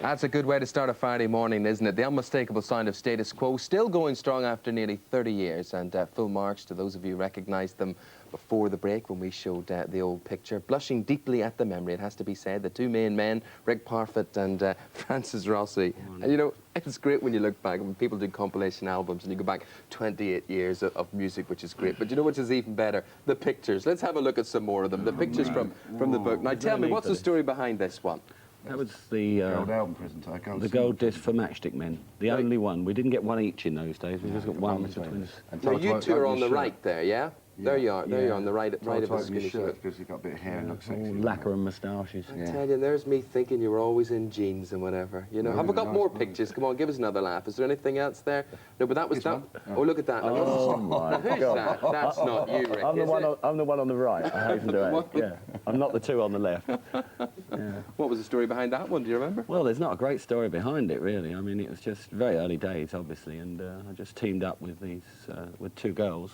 That's a good way to start a Friday morning, isn't it? The unmistakable sign of status quo, still going strong after nearly 30 years. And full marks to those of you who recognised them before the break when we showed the old picture. Blushing deeply at the memory, it has to be said. The two main men, Rick Parfitt and Francis Rossi. And you know, it's great when you look back, when people do compilation albums and you go back 28 years of music, which is great. But you know which is even better? The pictures. Let's have a look at some more of them. The pictures from the book. Now tell me, what's the story behind this one? That was the gold album presentation. The gold disc for Matchstick Men. The only one. We didn't get one each in those days. We just got one with the twins. Now you two are on the right there, yeah? There you are. There you are on the right of the skinny shirt because you've got a bit of hair and looks sexy. Lacquer and moustaches. I tell you, there's me thinking you were always in jeans and whatever. You know, have we got more pictures? Come on, give us another laugh. Is there anything else there? No, but that was that. Oh, look at that. Oh my Who's God. that? That's not you, Rick. I'm the one on the right. I hasten to add. Yeah, I'm not the two on the left. Yeah. What was the story behind that one? Do you remember? Well, there's not a great story behind it, really. I mean, it was just very early days, obviously, and I just teamed up with with two girls.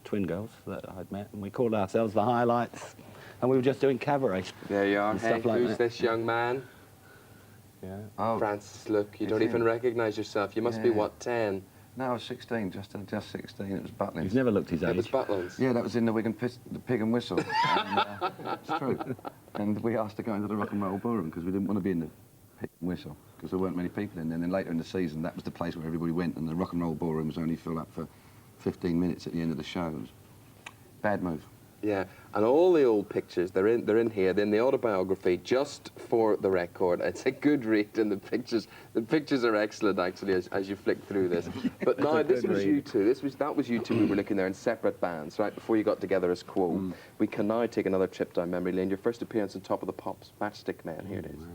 Twin girls that I'd met, and we called ourselves the Highlights, and we were just doing cabaret. There you are. Hey, like who's this young man? Yeah. Oh, Francis, look, you don't even recognise yourself. You must be, what, 10? No, I was 16, just 16. It was Butlins. You've never looked his age. It was Butlins. Yeah, that was in the Wigan the Pig and Whistle. And, it's true. And we asked to go into the Rock and Roll Ballroom because we didn't want to be in the Pig and Whistle because there weren't many people in there. And then later in the season, that was the place where everybody went, and the Rock and Roll Ballroom was only filled up for 15 minutes at the end of the show. Bad move. Yeah, and all the old pictures, they're in here. Then the autobiography, just for the record. It's a good read, and the pictures are excellent, actually, as you flick through this. But now, this was you two. That was you two we were looking there in separate bands, right, before you got together as Quo. We can now take another trip down memory lane. Your first appearance on Top of the Pops, Matchstick Men. Here it is.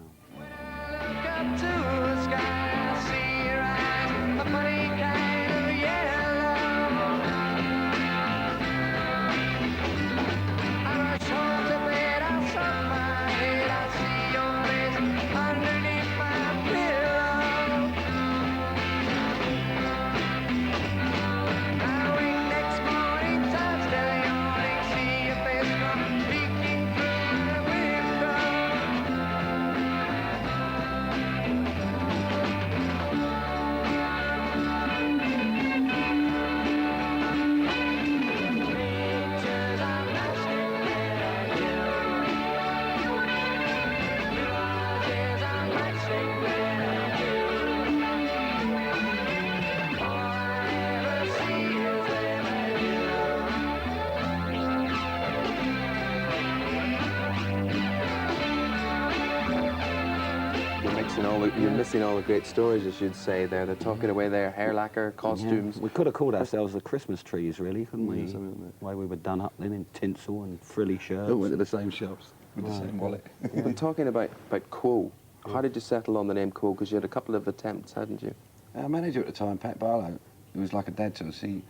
You're missing all the great stories, as you'd say there. They're talking away there, hair lacquer, costumes. Yeah. We could have called ourselves the Christmas trees, really, couldn't we? The way we were done up then in tinsel and frilly shirts. All went to the same shops with the same wallet. And talking about Quo, how did you settle on the name Quo? Because you had a couple of attempts, hadn't you? Our manager at the time, Pat Barlow, who was like a dad to us, he'd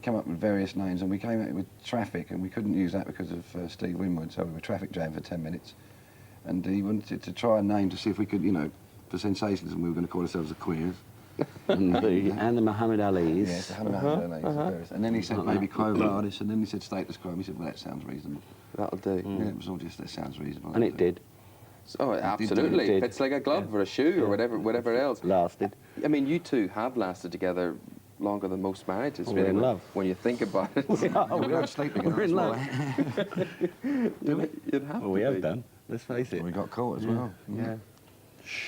come up with various names, and we came out with Traffic, and we couldn't use that because of Steve Winwood, so we were traffic jammed for 10 minutes. And he wanted to try a name to see if we could, you know, for sensationalism, we were going to call ourselves the Queers. and the Muhammad Ali's. Yes, the Muhammad Ali's. And then he said maybe Quo Vadis, and then he said Status Quo, and we said, well, that sounds reasonable. That'll do. Yeah, it was all just, that sounds reasonable. And it did. Oh, absolutely. It fits like a glove or a shoe or whatever else. Lasted. I mean, you two have lasted together longer than most marriages, really. We're in love. When you think about it. We don't sleep together. We're in love. You'd have to we have done. Let's face it. We got caught as well. Yeah.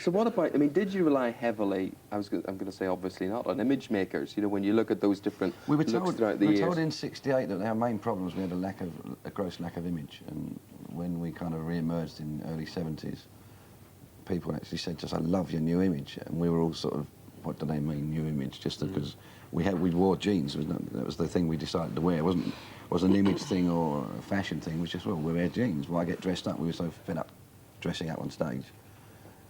So what about, I mean, did you rely heavily, I'm going to say obviously not, on image makers, you know, when you look at those different looks throughout the years? We were told in '68 that our main problem was we had a gross lack of image, and when we kind of re-emerged in early '70s, people actually said to us, I love your new image, and we were all sort of, what do they mean, new image? Just because we wore jeans, that was the thing we decided to wear. It wasn't an image thing or a fashion thing, it was just, well, we wear jeans, why get dressed up? We were so fed up dressing up on stage.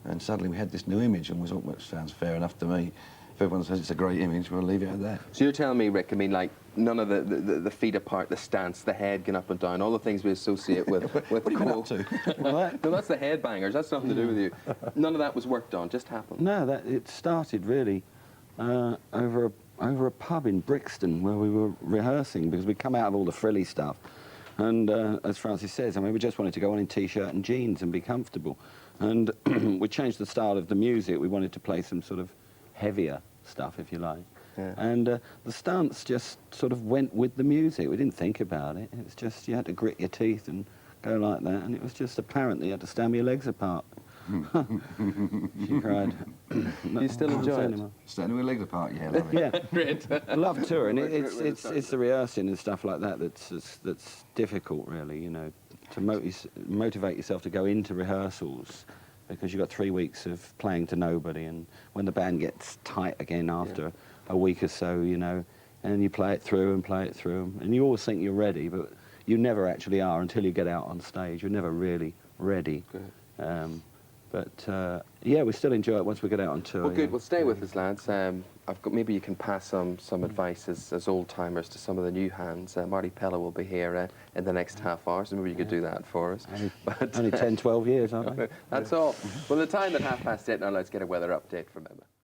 And suddenly we had this new image, and we thought, well, it sounds fair enough to me. If everyone says it's a great image, we'll leave it at that. So you're telling me, Rick, I mean, like, none of the feet apart, the stance, the head going up and down, all the things we associate with what are you been up to? No, that's the headbangers. That's nothing to do with you. None of that was worked on, just happened. No, it started really over a pub in Brixton where we were rehearsing, because we'd come out of all the frilly stuff, And as Francis says, I mean, we just wanted to go on in T-shirt and jeans and be comfortable. And we changed the style of the music. We wanted to play some sort of heavier stuff, if you like. Yeah. And the stunts just sort of went with the music. We didn't think about it. It was just, you had to grit your teeth and go like that. And it was just apparent that you had to stand with your legs apart. She cried. You still enjoy it? Standing with legs apart, yeah, love it. Yeah, Great. I love touring. It's the rehearsing and stuff like that that's difficult, really. You know, to motivate yourself to go into rehearsals, because you've got 3 weeks of playing to nobody, and when the band gets tight again after a week or so, you know, and you play it through and play it through, and you always think you're ready, but you never actually are until you get out on stage. You're never really ready. But yeah, we still enjoy it once we get out on tour. Well, good. Yeah. Well, stay with us, lads. I've got, maybe you can pass some advice as old-timers to some of the new hands. Marty Pella will be here in the next half hour, so maybe you could do that for us. Only 10, 12 years, aren't they? That's all. Well, the time at 8:30 now, let's get a weather update from Emma.